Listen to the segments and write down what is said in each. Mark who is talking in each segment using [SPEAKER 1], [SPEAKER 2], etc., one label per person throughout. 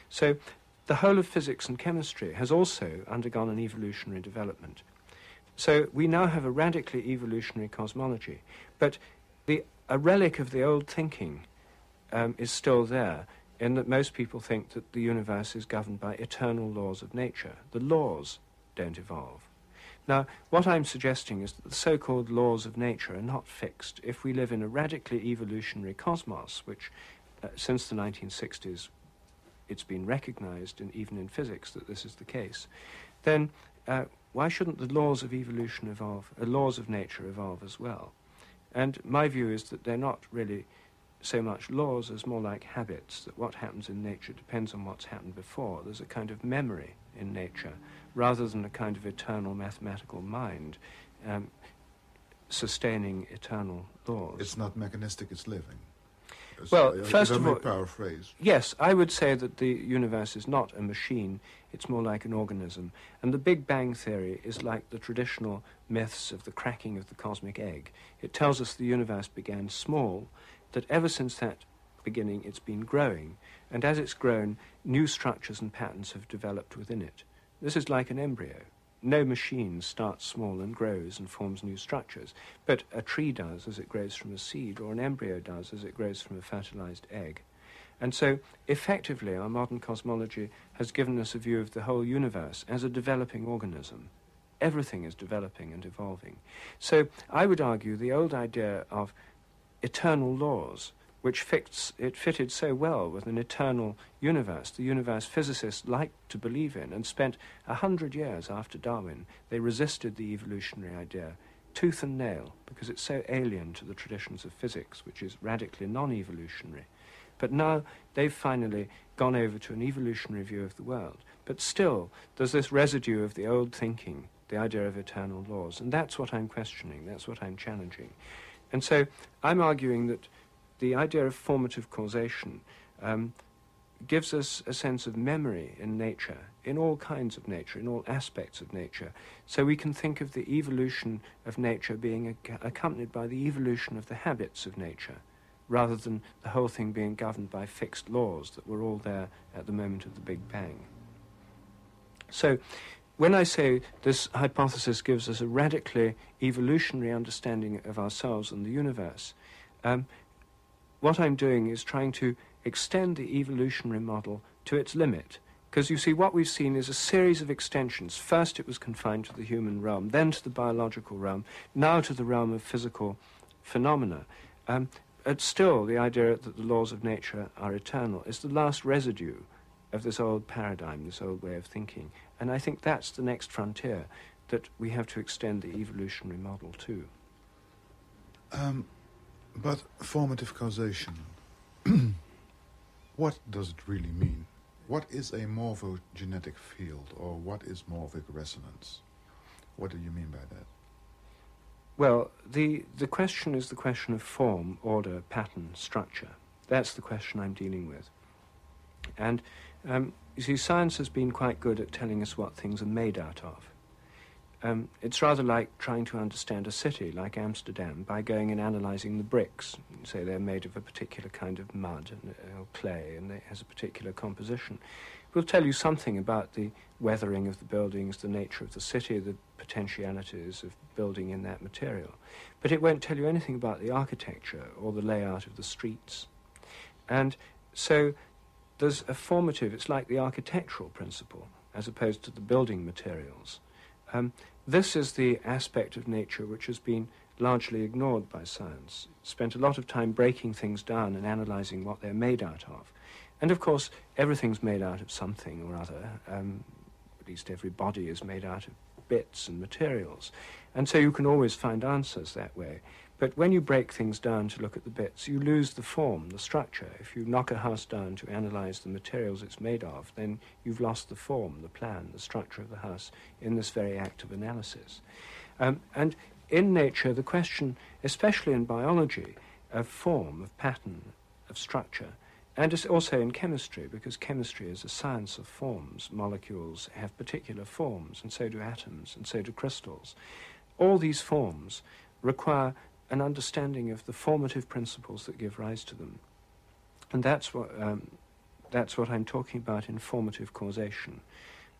[SPEAKER 1] So the whole of physics and chemistry has also undergone an evolutionary development. So we now have a radically evolutionary cosmology, but a relic of the old thinking is still there, in that most people think that the universe is governed by eternal laws of nature. The laws don't evolve. Now, what I'm suggesting is that the so-called laws of nature are not fixed. If we live in a radically evolutionary cosmos, which since the 1960s it's been recognized, even in physics, that this is the case, then why shouldn't the laws of evolution evolve, laws of nature evolve as well? And my view is that they're not really so much laws as more like habits, that what happens in nature depends on what's happened before. There's a kind of memory in nature, rather than a kind of eternal mathematical mind sustaining eternal laws.
[SPEAKER 2] It's not mechanistic, it's living.
[SPEAKER 1] Well, first of all,
[SPEAKER 2] paraphrase.
[SPEAKER 1] Yes, I would say that the universe is not a machine, it's more like an organism. And the Big Bang theory is like the traditional myths of the cracking of the cosmic egg. It tells us the universe began small, that ever since that beginning it's been growing, and as it's grown, new structures and patterns have developed within it. This is like an embryo. No machine starts small and grows and forms new structures, but a tree does as it grows from a seed, or an embryo does as it grows from a fertilized egg. And so, effectively, our modern cosmology has given us a view of the whole universe as a developing organism. Everything is developing and evolving. So I would argue the old idea of eternal laws, which fitted so well with an eternal universe, the universe physicists liked to believe in, and spent 100 years after Darwin, they resisted the evolutionary idea, tooth and nail, because it's so alien to the traditions of physics, which is radically non-evolutionary. But now they've finally gone over to an evolutionary view of the world. But still, there's this residue of the old thinking, the idea of eternal laws, and that's what I'm questioning, that's what I'm challenging. And so I'm arguing that the idea of formative causation gives us a sense of memory in nature, in all kinds of nature, in all aspects of nature. So we can think of the evolution of nature being accompanied by the evolution of the habits of nature, rather than the whole thing being governed by fixed laws that were all there at the moment of the Big Bang. So when I say this hypothesis gives us a radically evolutionary understanding of ourselves and the universe, what I'm doing is trying to extend the evolutionary model to its limit. Because you see, what we've seen is a series of extensions. First it was confined to the human realm, then to the biological realm, now to the realm of physical phenomena. But still, the idea that the laws of nature are eternal is the last residue of this old paradigm, this old way of thinking. And I think that's the next frontier that we have to extend the evolutionary model to.
[SPEAKER 2] But formative causation, what does it really mean? What is a morphogenetic field, or what is morphic resonance? What do you mean by that?
[SPEAKER 1] Well, the question is the question of form, order, pattern, structure. That's the question I'm dealing with. And you see, science has been quite good at telling us what things are made out of. It's rather like trying to understand a city like Amsterdam by going and analysing the bricks. Say they're made of a particular kind of mud or clay, and it has a particular composition. It will tell you something about the weathering of the buildings, the nature of the city, the potentialities of building in that material. But it won't tell you anything about the architecture or the layout of the streets. And so there's a formative, it's like the architectural principle, as opposed to the building materials. This is the aspect of nature which has been largely ignored by science. Spent a lot of time breaking things down and analysing what they're made out of. And of course, everything's made out of something or other. At least every body is made out of bits and materials. And so you can always find answers that way. But when you break things down to look at the bits, you lose the form, the structure. If you knock a house down to analyse the materials it's made of, then you've lost the form, the plan, the structure of the house in this very act of analysis. And in nature, the question, especially in biology, of form, of pattern, of structure, and it's also in chemistry, because chemistry is a science of forms. Molecules have particular forms, and so do atoms, and so do crystals. All these forms require an understanding of the formative principles that give rise to them. And that's what that's what I'm talking about in formative causation.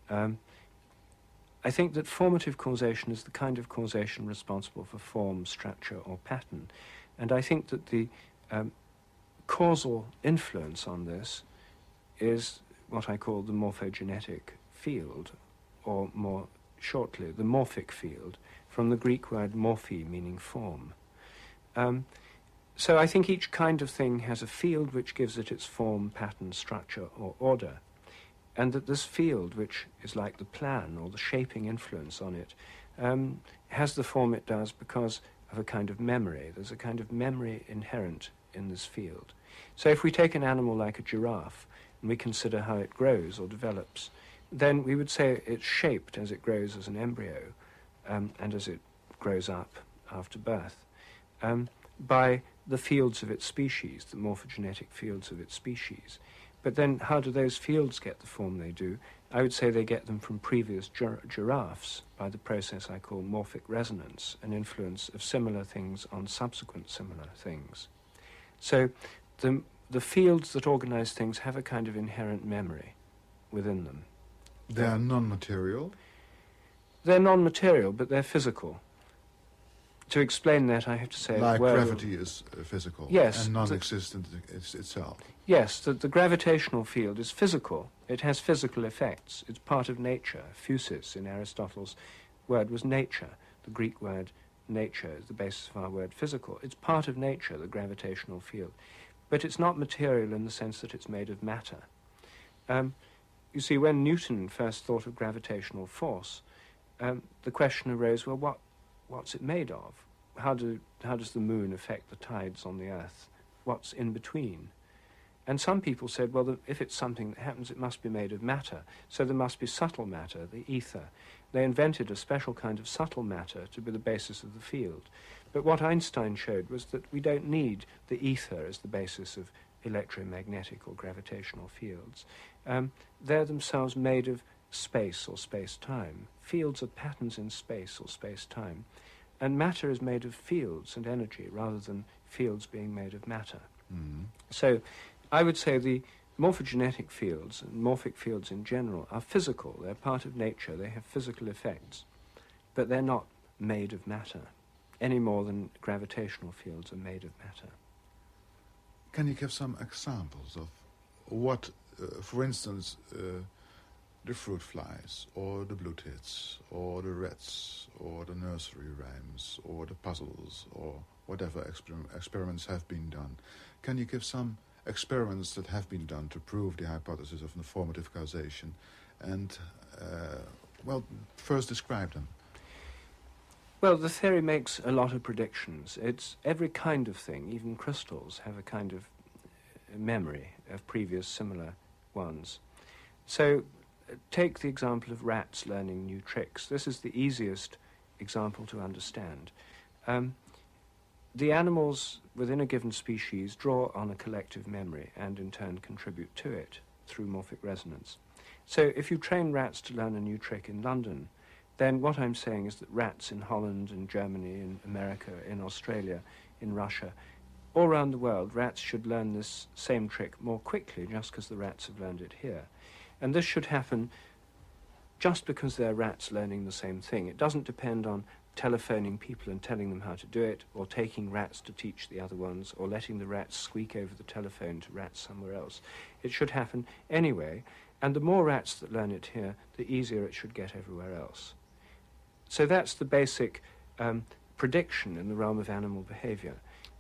[SPEAKER 1] I think that formative causation is the kind of causation responsible for form, structure, or pattern. And I think that the causal influence on this is what I call the morphogenetic field, or more shortly, the morphic field, from the Greek word morphe, meaning form. So I think each kind of thing has a field which gives it its form, pattern, structure, or order. And that this field, which is like the plan or the shaping influence on it, has the form it does because of a kind of memory. There's a kind of memory inherent in this field. So if we take an animal like a giraffe and we consider how it grows or develops, then we would say it's shaped as it grows as an embryo and as it grows up after birth by the fields of its species, the morphogenetic fields of its species. But then how do those fields get the form they do? I would say they get them from previous giraffes by the process I call morphic resonance, an influence of similar things on subsequent similar things. So the fields that organize things have a kind of inherent memory within them.
[SPEAKER 2] They are non-material?
[SPEAKER 1] They're non-material, but they're physical. To explain that, I have to say...
[SPEAKER 2] Like gravity is physical,
[SPEAKER 1] yes,
[SPEAKER 2] and non-existent itself.
[SPEAKER 1] Yes, the gravitational field is physical. It has physical effects. It's part of nature. Physis, in Aristotle's word, was nature. The Greek word nature is the basis of our word physical. It's part of nature, the gravitational field. But it's not material in the sense that it's made of matter. You see, when Newton first thought of gravitational force, the question arose, well, what's it made of? How does the moon affect the tides on the earth? What's in between? And some people said, well, if it's something that happens, it must be made of matter. So there must be subtle matter, the ether. They invented a special kind of subtle matter to be the basis of the field. But what Einstein showed was that we don't need the ether as the basis of electromagnetic or gravitational fields. They're themselves made of space or space-time. Fields are patterns in space or space-time. And matter is made of fields and energy rather than fields being made of matter.
[SPEAKER 2] Mm.
[SPEAKER 1] So I would say the morphogenetic fields and morphic fields in general are physical. They're part of nature. They have physical effects. But they're not made of matter any more than gravitational fields are made of matter.
[SPEAKER 2] Can you give some examples of what, for instance, the fruit flies, or the blue tits, or the rats, or the nursery rhymes, or the puzzles, or whatever experiments have been done? Can you give some experiments that have been done to prove the hypothesis of formative causation? And, well, first describe them.
[SPEAKER 1] Well, the theory makes a lot of predictions. It's every kind of thing, even crystals, have a kind of memory of previous similar ones. So take the example of rats learning new tricks. This is the easiest example to understand. The animals within a given species draw on a collective memory and in turn contribute to it through morphic resonance. So if you train rats to learn a new trick in London, then what I'm saying is that rats in Holland, in Germany, in America, in Australia, in Russia, all around the world, rats should learn this same trick more quickly just because the rats have learned it here. And this should happen just because they're rats learning the same thing. It doesn't depend on telephoning people and telling them how to do it, or taking rats to teach the other ones, or letting the rats squeak over the telephone to rats somewhere else. It should happen anyway, and the more rats that learn it here, the easier it should get everywhere else. So that's the basic prediction in the realm of animal behavior.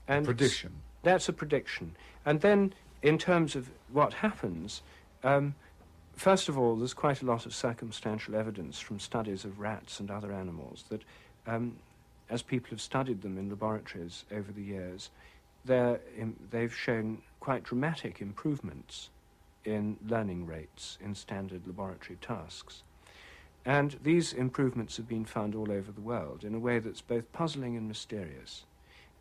[SPEAKER 1] And
[SPEAKER 2] prediction?
[SPEAKER 1] That's a prediction. And then, in terms of what happens, first of all, there's quite a lot of circumstantial evidence from studies of rats and other animals that, as people have studied them in laboratories over the years, they've shown quite dramatic improvements in learning rates in standard laboratory tasks. And these improvements have been found all over the world in a way that's both puzzling and mysterious.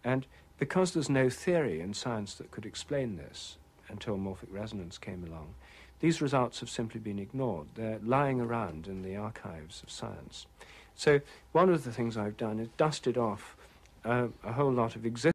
[SPEAKER 1] And because there's no theory in science that could explain this until morphic resonance came along, these results have simply been ignored. They're lying around in the archives of science. So one of the things I've done is dusted off a whole lot of existing